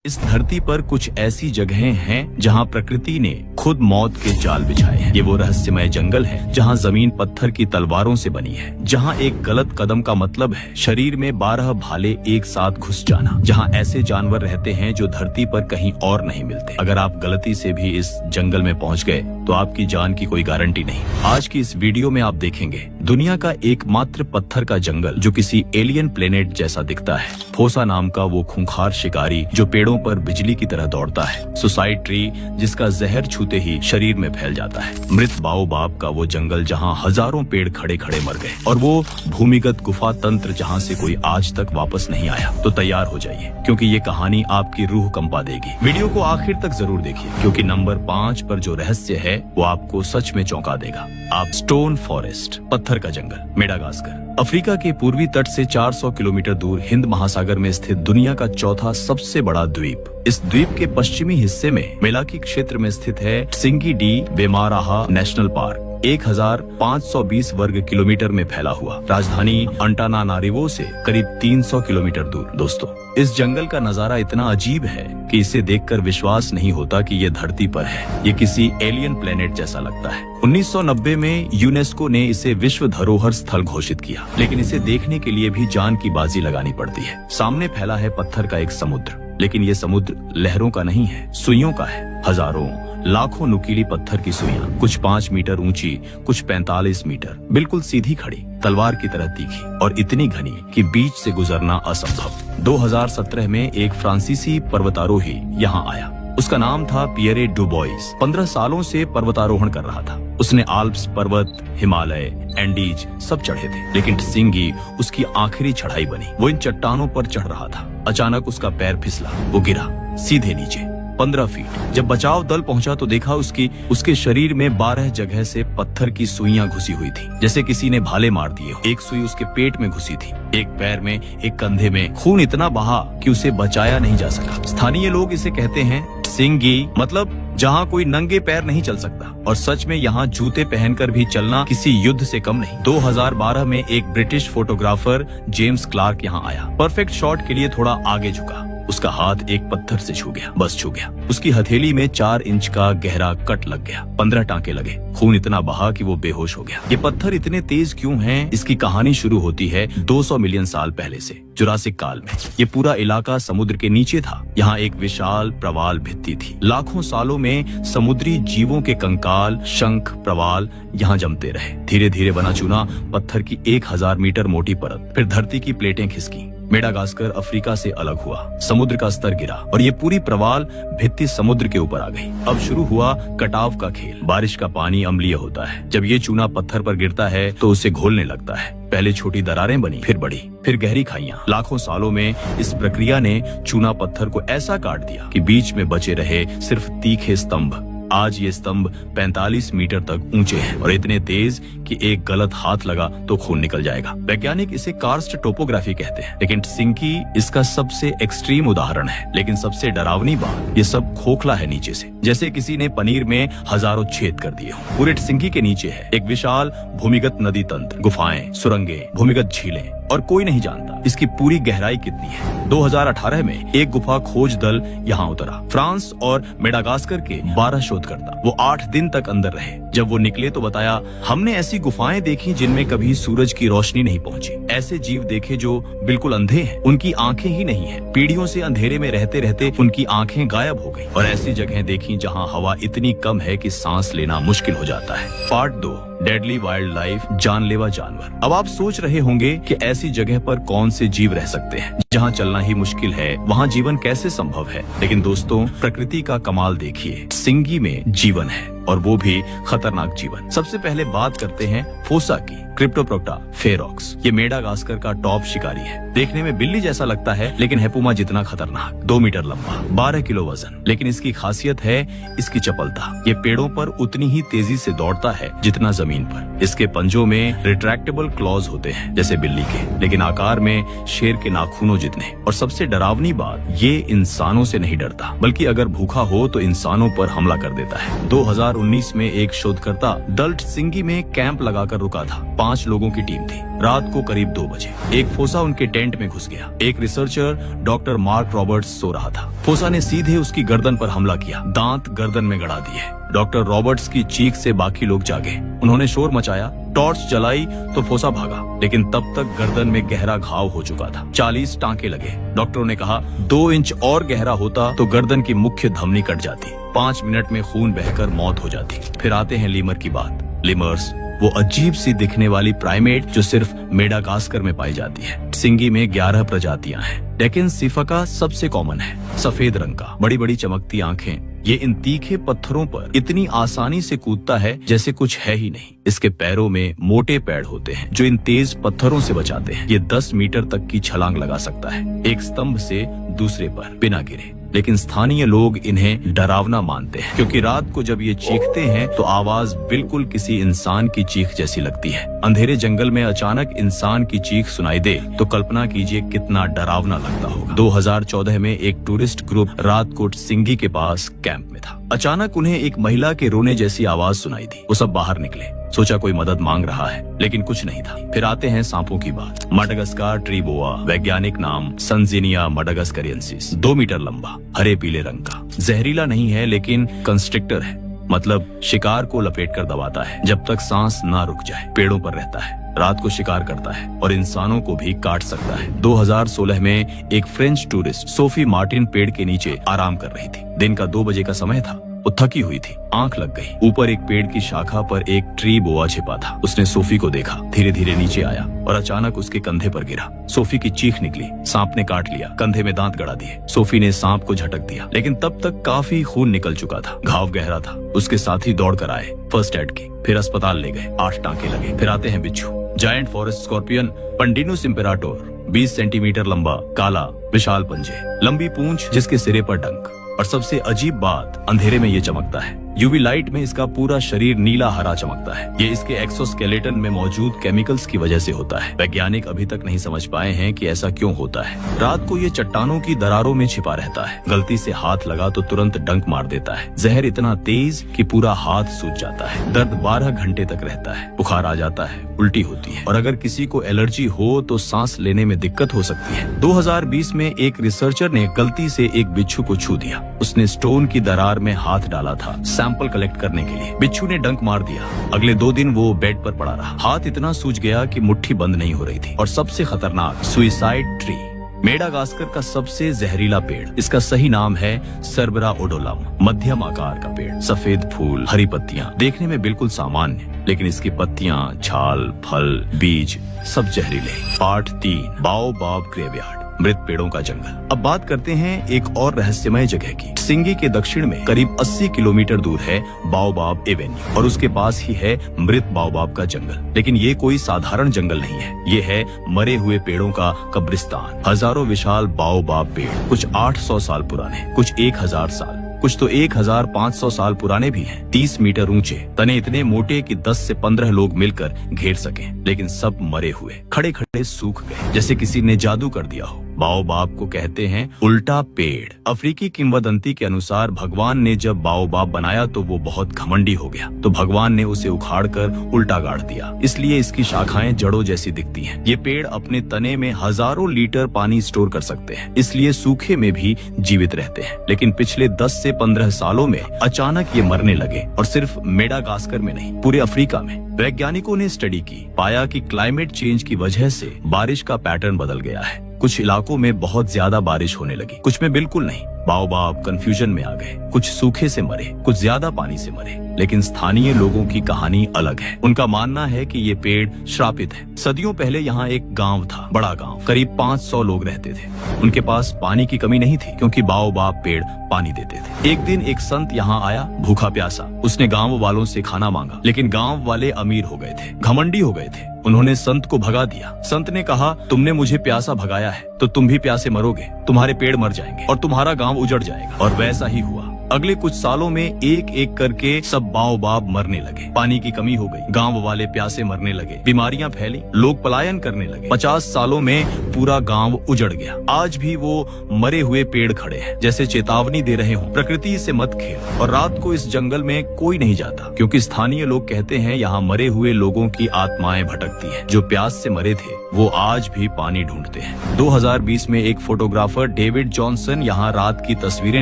इस धरती पर कुछ ऐसी जगहें हैं जहां प्रकृति ने खुद मौत के जाल बिछाए हैं। ये वो रहस्यमय जंगल है जहां जमीन पत्थर की तलवारों से बनी है, जहां एक गलत कदम का मतलब है शरीर में 12 भाले एक साथ घुस जाना, जहां ऐसे जानवर रहते हैं जो धरती पर कहीं और नहीं मिलते। अगर आप गलती से भी इस जंगल में पहुंच गए तो आपकी जान की कोई गारंटी नहीं। आज की इस वीडियो में आप देखेंगे दुनिया का एकमात्र पत्थर का जंगल जो किसी एलियन प्लेनेट जैसा दिखता है, फोसा नाम का वो खूंखार शिकारी जो पेड़ों पर बिजली की तरह दौड़ता है, सुसाइड ट्री जिसका जहर छूते ही शरीर में फैल जाता है, मृत बाओबाब का वो जंगल जहां हजारों पेड़ खड़े खड़े मर गए, और वो भूमिगत गुफा तंत्र जहां से कोई आज तक वापस नहीं आया। तो तैयार हो जाइए क्योंकि ये कहानी आपकी रूह कंपा देगी। वीडियो को आखिर तक जरूर देखिए क्योंकि नंबर 5 पर जो रहस्य है वो आपको सच में चौंका देगा। आप स्टोन फॉरेस्ट, पत्थर का जंगल, मेडागास्कर, अफ्रीका के पूर्वी तट से 400 किलोमीटर दूर हिंद महासागर में स्थित दुनिया का चौथा सबसे बड़ा द्वीप। इस द्वीप के पश्चिमी हिस्से में मेलाकी क्षेत्र में स्थित है सिंगी डी वेमाराहा नेशनल पार्क, 1520 वर्ग किलोमीटर में फैला हुआ, राजधानी अंटानानारिवो से करीब 300 किलोमीटर दूर। दोस्तों, इस जंगल का नजारा इतना अजीब है कि इसे देखकर विश्वास नहीं होता कि ये धरती पर है। ये किसी एलियन प्लेनेट जैसा लगता है। 1990 में यूनेस्को ने इसे विश्व धरोहर स्थल घोषित किया, लेकिन इसे देखने के लिए भी जान की बाजी लगानी पड़ती है। सामने फैला है पत्थर का एक समुद्र, लेकिन ये समुद्र लहरों का नहीं है, सुइयों का है। हजारों लाखों नुकीली पत्थर की सुइयां, कुछ 5 मीटर ऊंची, कुछ 45 मीटर, बिल्कुल सीधी खड़ी, तलवार की तरह तीखी और इतनी घनी कि बीच से गुजरना असंभव। 2017 में एक फ्रांसीसी पर्वतारोही यहाँ आया। उसका नाम था पियरे डुबोइस। 15 सालों से पर्वतारोहण कर रहा था। उसने आल्प्स पर्वत, हिमालय, एंडीज सब चढ़े थे, लेकिन सिंगी उसकी आखिरी चढ़ाई बनी। वो इन चट्टानों पर चढ़ रहा था। अचानक उसका पैर फिसला, वो गिरा सीधे नीचे 15 फीट। जब बचाव दल पहुंचा तो देखा उसके शरीर में 12 जगह से पत्थर की सुइयां घुसी हुई थी, जैसे किसी ने भाले मार दिए हो। एक सुई उसके पेट में घुसी थी, एक पैर में, एक कंधे में। खून इतना बहा कि उसे बचाया नहीं जा सका। स्थानीय लोग इसे कहते हैं सिंगी, मतलब जहाँ कोई नंगे पैर नहीं चल सकता। और सच में यहाँ जूते पहनकर भी चलना किसी युद्ध से कम नहीं। 2012 में एक ब्रिटिश फोटोग्राफर जेम्स क्लार्क यहाँ आया। परफेक्ट शॉट के लिए थोड़ा आगे झुका। उसका हाथ एक पत्थर से छू गया, बस छू गया। उसकी हथेली में 4 इंच का गहरा कट लग गया। 15 टांके लगे। खून इतना बहा कि वो बेहोश हो गया। ये पत्थर इतने तेज क्यों हैं? इसकी कहानी शुरू होती है 200 मिलियन साल पहले से, जुरासिक काल में। ये पूरा इलाका समुद्र के नीचे था। यहाँ एक विशाल प्रवाल भित्ति थी। लाखों सालों में समुद्री जीवों के कंकाल, शंख, प्रवाल यहाँ जमते रहे। धीरे धीरे बना चुना पत्थर की 1000 मीटर मोटी परत। फिर धरती की प्लेटें खिसकी। मेडागास्कर अफ्रीका से अलग हुआ। समुद्र का स्तर गिरा और ये पूरी प्रवाल भित्ति समुद्र के ऊपर आ गई। अब शुरू हुआ कटाव का खेल। बारिश का पानी अम्लीय होता है। जब ये चूना पत्थर पर गिरता है तो उसे घोलने लगता है। पहले छोटी दरारें बनी, फिर बड़ी, फिर गहरी खाइयां। लाखों सालों में इस प्रक्रिया ने चूना पत्थर को ऐसा काट दिया कि बीच में बचे रहे सिर्फ तीखे स्तंभ। आज ये स्तंभ 45 मीटर तक ऊंचे हैं और इतने तेज कि एक गलत हाथ लगा तो खून निकल जाएगा। वैज्ञानिक इसे कार्स्ट टोपोग्राफी कहते हैं, लेकिन सिंकी इसका सबसे एक्सट्रीम उदाहरण है। लेकिन सबसे डरावनी बात, ये सब खोखला है नीचे से, जैसे किसी ने पनीर में हजारों छेद कर दिए हों। पूरे सिंकी के नीचे है एक विशाल भूमिगत नदी तंत्र, गुफाएं, सुरंगें, भूमिगत झीलें, और कोई नहीं जानता इसकी पूरी गहराई कितनी है। 2018 में एक गुफा खोज दल यहाँ उतरा। फ्रांस और मेडागास्कर के 12 शोधकर्ता। वो 8 दिन तक अंदर रहे। जब वो निकले तो बताया, हमने ऐसी गुफाएं देखी जिनमें कभी सूरज की रोशनी नहीं पहुंची। ऐसे जीव देखे जो बिल्कुल अंधे हैं, उनकी आंखें ही नहीं है। पीढ़ियों से अंधेरे में रहते रहते उनकी आंखें गायब हो गई। और ऐसी जगह देखी जहाँ हवा इतनी कम है कि सांस लेना मुश्किल हो जाता है। पार्ट 2, डेडली वाइल्ड लाइफ, जानलेवा जानवर। अब आप सोच रहे होंगे कि ऐसी जगह पर कौन से जीव रह सकते हैं जहाँ चलना ही मुश्किल है, वहाँ जीवन कैसे संभव है? लेकिन दोस्तों, प्रकृति का कमाल देखिए। सिंगी में जीवन है और वो भी खतरनाक जीवन। सबसे पहले बात करते हैं फोसा की, क्रिप्टोप्रोक्टा फेरोक्स। ये मेडागास्कर का टॉप शिकारी है। देखने में बिल्ली जैसा लगता है, लेकिन है पुमा जितना खतरनाक। 2 मीटर लंबा, 12 किलो वजन। लेकिन इसकी खासियत है इसकी चपलता। ये पेड़ों पर उतनी ही तेजी से दौड़ता है जितना जमीन पर। इसके पंजों में रिट्रैक्टेबल क्लॉज होते हैं जैसे बिल्ली के, लेकिन आकार में शेर के नाखूनों जीतने। और सबसे डरावनी बात, ये इंसानों से नहीं डरता, बल्कि अगर भूखा हो तो इंसानों पर हमला कर देता है। 2019 में एक शोधकर्ता दल सिंगी में कैंप लगाकर रुका था। 5 लोगों की टीम थी। रात को करीब 2 बजे एक फोसा उनके टेंट में घुस गया। एक रिसर्चर डॉक्टर मार्क रॉबर्ट्स सो रहा था। फोसा ने सीधे उसकी गर्दन पर हमला किया, दांत गर्दन में गड़ा दिए। डॉक्टर रॉबर्ट्स की चीख से बाकी लोग जागे। उन्होंने शोर मचाया, टॉर्च जलाई तो फोसा भागा, लेकिन तब तक गर्दन में गहरा घाव हो चुका था। 40 टांके लगे। डॉक्टरों ने कहा 2 इंच और गहरा होता तो गर्दन की मुख्य धमनी कट जाती। 5 मिनट में खून बहकर मौत हो जाती। फिर आते हैं लीमर की बात। लीमर्स वो अजीब सी दिखने वाली प्राइमेट जो सिर्फ मेडागास्कर में पाई जाती है। सिंगी में 11 प्रजातियां हैं, लेकिन सिफका सबसे कॉमन है। सफेद रंग का, बड़ी बड़ी चमकती आंखें। ये इन तीखे पत्थरों पर इतनी आसानी से कूदता है जैसे कुछ है ही नहीं। इसके पैरों में मोटे पैड होते हैं जो इन तेज पत्थरों से बचाते हैं। ये 10 मीटर तक की छलांग लगा सकता है, एक स्तंभ से दूसरे पर बिना गिरे। लेकिन स्थानीय लोग इन्हें डरावना मानते हैं, क्योंकि रात को जब ये चीखते हैं तो आवाज बिल्कुल किसी इंसान की चीख जैसी लगती है। अंधेरे जंगल में अचानक इंसान की चीख सुनाई दे तो कल्पना कीजिए कितना डरावना लगता होगा। 2014 में एक टूरिस्ट ग्रुप रातकोट सिंगी के पास कैंप में था। अचानक उन्हें एक महिला के रोने जैसी आवाज सुनाई दी। वो सब बाहर निकले, सोचा कोई मदद मांग रहा है, लेकिन कुछ नहीं था। फिर आते हैं सांपों की बात। मडागास्कर ट्री बोआ, वैज्ञानिक नाम संजिनिया मडागास्करियंसिस, 2 मीटर लंबा, हरे पीले रंग का। जहरीला नहीं है, लेकिन कंस्ट्रिक्टर है, मतलब शिकार को लपेट कर दबाता है जब तक सांस ना रुक जाए। पेड़ों पर रहता है, रात को शिकार करता है और इंसानों को भी काट सकता है। 2016 में एक फ्रेंच टूरिस्ट सोफी मार्टिन पेड़ के नीचे आराम कर रही थी। दिन का 2 बजे का समय था। वो थकी हुई थी, आंख लग गई। ऊपर एक पेड़ की शाखा पर एक ट्री बोआ छिपा था। उसने सोफी को देखा, धीरे धीरे नीचे आया और अचानक उसके कंधे पर गिरा। सोफी की चीख निकली। सांप ने काट लिया, कंधे में दांत गड़ा दिए। सोफी ने सांप को झटक दिया, लेकिन तब तक काफी खून निकल चुका था। घाव गहरा था। उसके साथी दौड़ कर आए, फर्स्ट एड की, फिर अस्पताल ले गए। 8 टांके लगे। फिर आते हैं बिच्छू। जायंट फॉरेस्ट स्कॉर्पियन पंडिनुस इम्पेराटोर, 20 सेंटीमीटर लंबा, काला, विशाल पंजे, लंबी पूंछ जिसके सिरे पर डंक। और सबसे अजीब बात, अंधेरे में ये चमकता है। यूवी लाइट में इसका पूरा शरीर नीला हरा चमकता है। ये इसके एक्सोस्केलेटन में मौजूद केमिकल्स की वजह से होता है। वैज्ञानिक अभी तक नहीं समझ पाए हैं कि ऐसा क्यों होता है। रात को ये चट्टानों की दरारों में छिपा रहता है। गलती से हाथ लगा तो तुरंत डंक मार देता है। जहर इतना तेज कि पूरा हाथ सूज जाता है। दर्द 12 घंटे तक रहता है। बुखार आ जाता है, उल्टी होती है, और अगर किसी को एलर्जी हो तो सांस लेने में दिक्कत हो सकती है। 2020 में एक रिसर्चर ने गलती से एक बिच्छू को छू दिया। उसने स्टोन की दरार में हाथ डाला था सैंपल कलेक्ट करने के लिए। बिच्छू ने डंक मार दिया। अगले 2 दिन वो बेड पर पड़ा रहा। हाथ इतना सूज गया कि मुट्ठी बंद नहीं हो रही थी। और सबसे खतरनाक, सुइसाइड ट्री, मेडागास्कर का सबसे जहरीला पेड़। इसका सही नाम है सर्बरा ओडोलम। मध्यम आकार का पेड़, सफेद फूल, हरी पत्तियां, देखने में बिल्कुल सामान्य, लेकिन इसकी पत्तियां, छाल, फल, बीज सब जहरीले। पार्ट 3, बाओबाब ग्रेवयार्ड, मृत पेड़ों का जंगल। अब बात करते हैं एक और रहस्यमय जगह की। सिंगी के दक्षिण में करीब 80 किलोमीटर दूर है बाओबाब एवेन्यू, और उसके पास ही है मृत बाओबाब का जंगल। लेकिन ये कोई साधारण जंगल नहीं है। ये है मरे हुए पेड़ों का कब्रिस्तान। हजारों विशाल बाओबाब पेड़, कुछ 800 साल पुराने, कुछ 1000 साल, कुछ तो 1500 साल पुराने भी हैं। 30 मीटर ऊंचे, तने इतने मोटे कि 10 से 15 लोग मिलकर घेर सके, लेकिन सब मरे हुए, खड़े खड़े सूख गए, जैसे किसी ने जादू कर दिया हो। बाओबाब को कहते हैं उल्टा पेड़। अफ्रीकी किंवदंती के अनुसार भगवान ने जब बाओबाब बनाया तो वो बहुत घमंडी हो गया, तो भगवान ने उसे उखाड़कर उल्टा गाड़ दिया। इसलिए इसकी शाखाएं जड़ों जैसी दिखती हैं। ये पेड़ अपने तने में हजारों लीटर पानी स्टोर कर सकते हैं, इसलिए सूखे में भी जीवित रहते हैं। लेकिन पिछले 10 से 15 सालों में अचानक ये मरने लगे, और सिर्फ मेडागास्कर में नहीं, पूरे अफ्रीका में। वैज्ञानिकों ने स्टडी की, पाया कि क्लाइमेट चेंज की वजह से बारिश का पैटर्न बदल गया है। कुछ इलाकों में बहुत ज्यादा बारिश होने लगी, कुछ में बिल्कुल नहीं। बाओबाब कंफ्यूजन में आ गए, कुछ सूखे से मरे, कुछ ज्यादा पानी से मरे। लेकिन स्थानीय लोगों की कहानी अलग है। उनका मानना है कि ये पेड़ श्रापित है। सदियों पहले यहाँ एक गांव था, बड़ा गांव, करीब 500 लोग रहते थे। उनके पास पानी की कमी नहीं थी, क्योंकि बाओबाब पेड़ पानी देते थे। एक दिन एक संत यहाँ आया, भूखा प्यासा। उसने गांव वालों से खाना मांगा, लेकिन गांव वाले अमीर हो गए थे, घमंडी हो गए थे। उन्होंने संत को भगा दिया। संत ने कहा, तुमने मुझे प्यासा भगाया है तो तुम भी प्यासे मरोगे, तुम्हारे पेड़ मर जाएंगे और तुम्हारा गांव उजड़ जाएगा। और वैसा ही हुआ। अगले कुछ सालों में एक एक करके सब बाओबाब मरने लगे। पानी की कमी हो गई, गांव वाले प्यासे मरने लगे, बीमारियां फैली, लोग पलायन करने लगे। 50 सालों में पूरा गांव उजड़ गया। आज भी वो मरे हुए पेड़ खड़े हैं, जैसे चेतावनी दे रहे हो, प्रकृति से मत खेल। और रात को इस जंगल में कोई नहीं जाता, क्योंकि स्थानीय लोग कहते हैं यहाँ मरे हुए लोगों की आत्माएं भटकती हैं। जो प्यास से मरे थे वो आज भी पानी ढूंढते हैं। 2020 में एक फोटोग्राफर डेविड जॉनसन यहाँ रात की तस्वीरें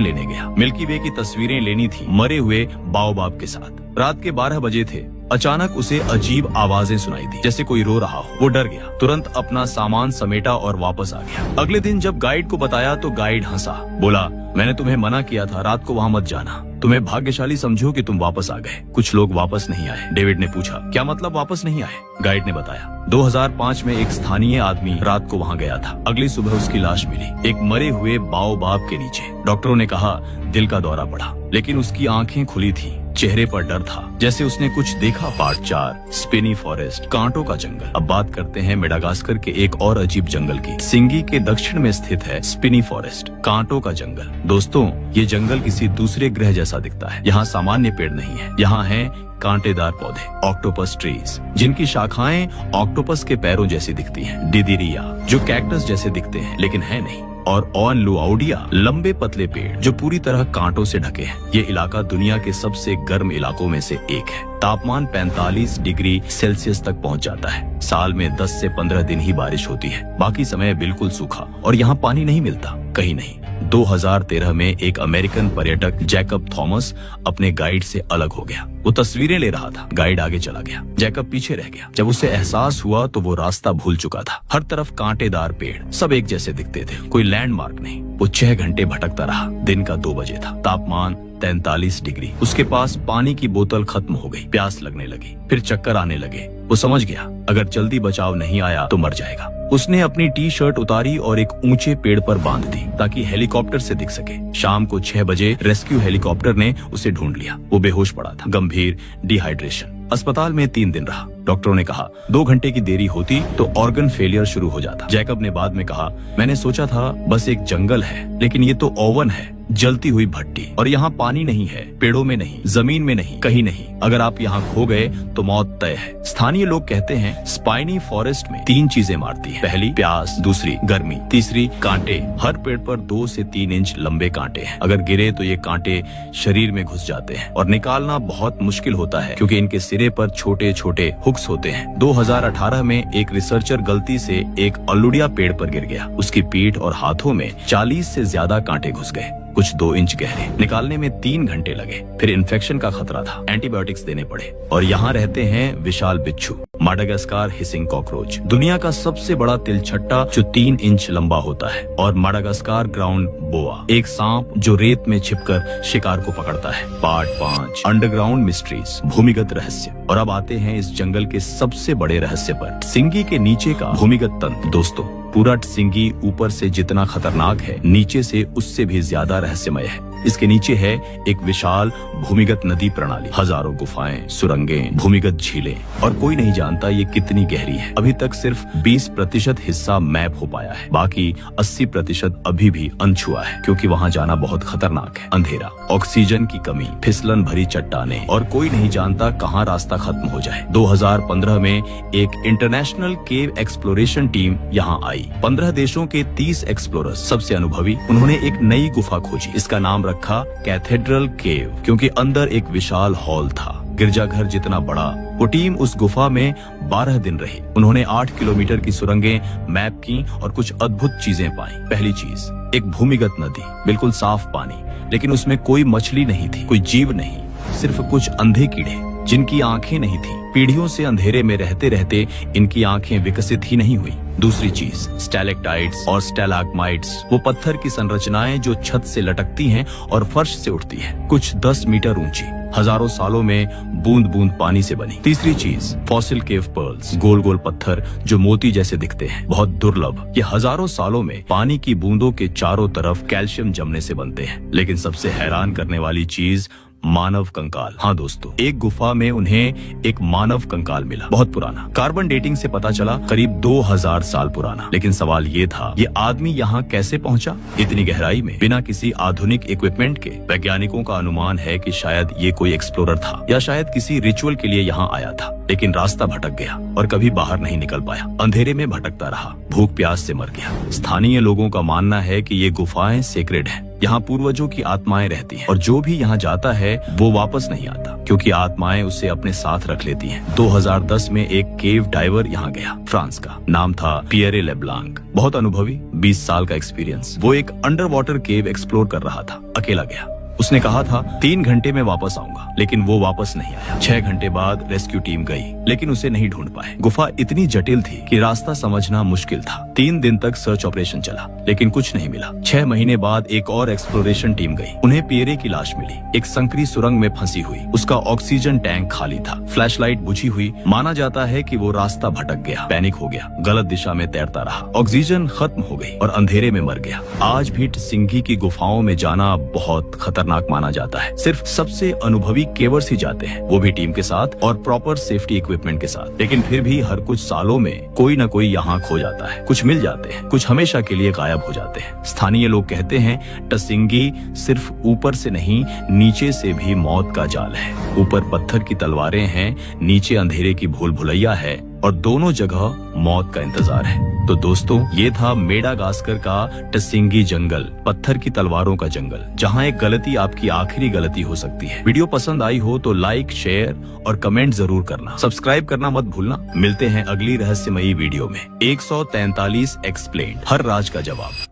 लेने गया। मिल्की वे की तस्वीरें लेनी थी मरे हुए बाओबाब के साथ। रात के 12 बजे थे। अचानक उसे अजीब आवाजें सुनाई दी, जैसे कोई रो रहा हो। वो डर गया, तुरंत अपना सामान समेटा और वापस आ गया। अगले दिन जब गाइड को बताया तो गाइड हंसा, बोला, मैंने तुम्हें मना किया था रात को वहाँ मत जाना। तुम्हें भाग्यशाली समझो कि तुम वापस आ गए। कुछ लोग वापस नहीं आए। डेविड ने पूछा, क्या मतलब वापस नहीं आए? गाइड ने बताया, 2005 में एक स्थानीय आदमी रात को वहाँ गया था। अगली सुबह उसकी लाश मिली, एक मरे हुए बाओबाब के नीचे। डॉक्टरों ने कहा दिल का दौरा पड़ा, लेकिन उसकी आंखें खुली थी, चेहरे पर डर था, जैसे उसने कुछ देखा। पार्ट 4, स्पिनी फॉरेस्ट, कांटों का जंगल। अब बात करते हैं मेडागास्कर के एक और अजीब जंगल की। सिंगी के दक्षिण में स्थित है स्पिनी फॉरेस्ट, कांटों का जंगल। दोस्तों, ये जंगल किसी दूसरे ग्रह जैसा दिखता है। यहाँ सामान्य पेड़ नहीं है, यहाँ है कांटेदार पौधे, ऑक्टोपस ट्रीज, जिनकी शाखाएं ऑक्टोपस के पैरों जैसी दिखती हैं। डिदिरिया, जो कैक्टस जैसे दिखते हैं लेकिन है नहीं। और ऑन लुआउडिया, लंबे पतले पेड़ जो पूरी तरह कांटों से ढके हैं। ये इलाका दुनिया के सबसे गर्म इलाकों में से एक है। तापमान 45 डिग्री सेल्सियस तक पहुंच जाता है। साल में 10 से 15 दिन ही बारिश होती है, बाकी समय बिल्कुल सूखा। और यहाँ पानी नहीं मिलता, कहीं नहीं। 2013 में एक अमेरिकन पर्यटक जैकब थॉमस अपने गाइड से अलग हो गया। वो तस्वीरें ले रहा था, गाइड आगे चला गया, जैकब पीछे रह गया। जब उसे एहसास हुआ तो वो रास्ता भूल चुका था। हर तरफ कांटेदार पेड़, सब एक जैसे दिखते थे, कोई लैंडमार्क नहीं। वो 6 घंटे भटकता रहा। दिन का 2 बजे था, तापमान 43 डिग्री। उसके पास पानी की बोतल खत्म हो गई, प्यास लगने लगी, फिर चक्कर आने लगे। वो समझ गया अगर जल्दी बचाव नहीं आया तो मर जाएगा। उसने अपनी टी शर्ट उतारी और एक ऊंचे पेड़ पर बांध दी ताकि हेलीकॉप्टर से दिख सके। शाम को 6 बजे रेस्क्यू हेलीकॉप्टर ने उसे ढूंढ लिया। वो बेहोश पड़ा था, गंभीर डिहाइड्रेशन। अस्पताल में 3 दिन रहा। डॉक्टरों ने कहा 2 घंटे की देरी होती तो ऑर्गन फेलियर शुरू हो जाता। जैकब ने बाद में कहा, मैंने सोचा था बस एक जंगल है, लेकिन ये तो ओवन है, जलती हुई भट्टी। और यहाँ पानी नहीं है, पेड़ों में नहीं, जमीन में नहीं, कहीं नहीं। अगर आप यहाँ खो गए तो मौत तय है। स्थानीय लोग कहते हैं स्पाइनी फॉरेस्ट में 3 चीजें मारती हैं। पहली प्यास, दूसरी गर्मी, तीसरी कांटे। हर पेड़ पर 2 से 3 इंच लंबे कांटे हैं। अगर गिरे तो ये कांटे शरीर में घुस जाते हैं और निकालना बहुत मुश्किल होता है, क्योंकि इनके सिरे पर छोटे छोटे हुक्स होते हैं। 2018 में एक रिसर्चर गलती से एक अलुडिया पेड़ पर गिर गया। उसकी पीठ और हाथों में 40 से ज्यादा कांटे घुस गए, कुछ 2 इंच गहरे। निकालने में 3 घंटे लगे। फिर इन्फेक्शन का खतरा था, एंटीबायोटिक्स देने पड़े। और यहाँ रहते हैं विशाल बिच्छू, माडागास्कार हिसिंग कॉकरोच, दुनिया का सबसे बड़ा तिलछट्टा जो 3 इंच लंबा होता है। और माडागास्कार ग्राउंड बोआ, एक सांप जो रेत में छिपकर शिकार को पकड़ता है। पार्ट 5, अंडरग्राउंड मिस्ट्रीज, भूमिगत रहस्य। और अब आते हैं इस जंगल के सबसे बड़े रहस्य पर, सिंगी के नीचे का भूमिगत तंत्र। दोस्तों, पूरा सिंगी ऊपर से जितना खतरनाक है, नीचे से उससे भी ज्यादा रहस्यमय है। इसके नीचे है एक विशाल भूमिगत नदी प्रणाली, हजारों गुफाएं, सुरंगें, भूमिगत झीलें, और कोई नहीं जानता ये कितनी गहरी है। अभी तक सिर्फ 20% हिस्सा मैप हो पाया है, बाकी 80% अभी भी अनछुआ है, क्योंकि वहाँ जाना बहुत खतरनाक है। अंधेरा, ऑक्सीजन की कमी, फिसलन भरी चट्टानें, और कोई नहीं जानता कहाँ रास्ता खत्म हो जाए। 2015 में एक इंटरनेशनल केव एक्सप्लोरेशन टीम यहाँ आई। 15 देशों के 30 एक्सप्लोरर्स, सबसे अनुभवी। उन्होंने एक नई गुफा खोजी। इसका नाम रखा कैथेड्रल केव, क्योंकि अंदर एक विशाल हॉल था, गिरजाघर जितना बड़ा। वो टीम उस गुफा में 12 दिन रही। उन्होंने 8 किलोमीटर की सुरंगें मैप की और कुछ अद्भुत चीजें पाई। पहली चीज, एक भूमिगत नदी, बिल्कुल साफ पानी, लेकिन उसमें कोई मछली नहीं थी, कोई जीव नहीं, सिर्फ कुछ अंधे कीड़े जिनकी आंखें नहीं थी। पीढ़ियों से अंधेरे में रहते रहते इनकी आंखें विकसित ही नहीं हुई। दूसरी चीज, स्टैलेक्टाइट्स और स्टैलाग्माइट्स, वो पत्थर की संरचनाएं जो छत से लटकती हैं और फर्श से उठती हैं, कुछ 10 मीटर ऊंची, हजारों सालों में बूंद बूंद पानी से बनी। तीसरी चीज, फॉसिल केव पर्ल्स, गोल गोल पत्थर जो मोती जैसे दिखते हैं, बहुत दुर्लभ। ये हजारों सालों में पानी की बूंदों के चारों तरफ कैल्शियम जमने से बनते हैं। लेकिन सबसे हैरान करने वाली चीज, मानव कंकाल। हाँ दोस्तों, एक गुफा में उन्हें एक मानव कंकाल मिला, बहुत पुराना। कार्बन डेटिंग से पता चला करीब 2000 साल पुराना। लेकिन सवाल ये था, ये आदमी यहाँ कैसे पहुँचा इतनी गहराई में बिना किसी आधुनिक इक्विपमेंट के? वैज्ञानिकों का अनुमान है कि शायद ये कोई एक्सप्लोरर था या शायद किसी रिचुअल के लिए यहाँ आया था, लेकिन रास्ता भटक गया और कभी बाहर नहीं निकल पाया। अंधेरे में भटकता रहा, भूख प्यास से मर गया। स्थानीय लोगों का मानना है कि ये गुफाएं सेक्रेड हैं। यहाँ पूर्वजों की आत्माएं रहती हैं और जो भी यहाँ जाता है वो वापस नहीं आता, क्योंकि आत्माएं उसे अपने साथ रख लेती हैं। 2010 में एक केव डाइवर यहाँ गया, फ्रांस का, नाम था पियरे लेब्लांक। बहुत अनुभवी, 20 साल का एक्सपीरियंस। वो एक अंडर वाटर केव एक्सप्लोर कर रहा था, अकेला गया। उसने कहा था 3 घंटे में वापस आऊंगा, लेकिन वो वापस नहीं आया। 6 घंटे बाद रेस्क्यू टीम गई, लेकिन उसे नहीं ढूंढ पाए। गुफा इतनी जटिल थी कि रास्ता समझना मुश्किल था। 3 दिन तक सर्च ऑपरेशन चला, लेकिन कुछ नहीं मिला। 6 महीने बाद एक और एक्सप्लोरेशन टीम गई। उन्हें पियरे की लाश मिली, एक संकरी सुरंग में फंसी हुई। उसका ऑक्सीजन टैंक खाली था, फ्लैशलाइट बुझी हुई। माना जाता है कि वो रास्ता भटक गया, पैनिक हो गया, गलत दिशा में तैरता रहा, ऑक्सीजन खत्म हो गई और अंधेरे में मर गया। आज भी टसिंगी की गुफाओं में जाना बहुत खतरनाक माना जाता है। सिर्फ सबसे अनुभवी केवर्स ही जाते हैं, वो भी टीम के साथ और प्रॉपर सेफ्टी इक्विपमेंट के साथ। लेकिन फिर भी हर कुछ सालों में कोई न कोई यहाँ खो जाता है। कुछ मिल जाते हैं, कुछ हमेशा के लिए गायब हो जाते हैं। स्थानीय लोग कहते हैं टसिंगी सिर्फ ऊपर से नहीं, नीचे से भी मौत का जाल है। ऊपर पत्थर की तलवारें हैं, नीचे अंधेरे की भूल भुलैया है और दोनों जगह मौत का इंतजार है। तो दोस्तों, ये था मेडागास्कर का टसिंगी जंगल, पत्थर की तलवारों का जंगल, जहाँ एक गलती आपकी आखिरी गलती हो सकती है। वीडियो पसंद आई हो तो लाइक, शेयर और कमेंट जरूर करना। सब्सक्राइब करना मत भूलना। मिलते हैं अगली रहस्यमयी वीडियो में। 143 एक्सप्लेन्ड, हर राज का जवाब।